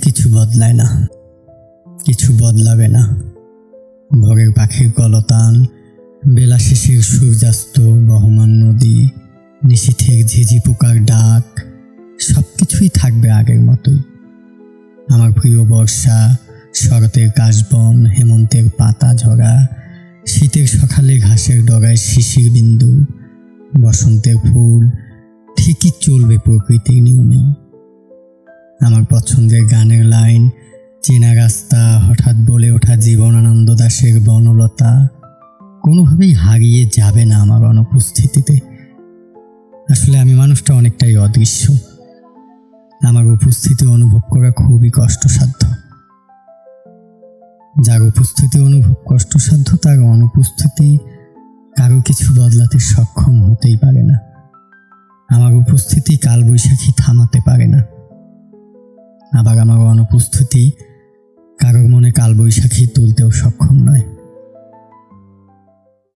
কিছু বদলায় না, কিছু বদলাবে না। ভোরের পাখির কলতান, বেলা শেষের সূর্যাস্ত, বহমান নদী, নিশীথের ঝিঝি পোকার ডাক, সবকিছুই থাকবে আগের মতোই। আমার প্রিয় বর্ষা, শরতের কাশবন, হেমন্তের পাতা ঝরা, শীতের সকালে ঘাসের ডগায় শিশির বিন্দু, বসন্তের ফুল ঠিকই চলবে প্রকৃতির নিয়মেই। আমার পছন্দের গানের লাইন, চেনা রাস্তা, হঠাৎ বলে ওঠা জীবনানন্দ দাশের বনলতা কোনোভাবেই হারিয়ে যাবে না আমার অনুপস্থিতিতে। আসলে আমি মানুষটা অনেকটাই অদৃশ্য। আমার উপস্থিতি অনুভব করা খুবই কষ্টসাধ্য। যার উপস্থিতি অনুভব কষ্টসাধ্য তার অনুপস্থিতি কারো কিছু বদলাতে সক্ষম হতেই পারে না। আমার উপস্থিতি কালবৈশাখী থামাতে পারে না, আবার আমার অনুপস্থিতি কারোর মনে কালবৈশাখী তুলতেও সক্ষম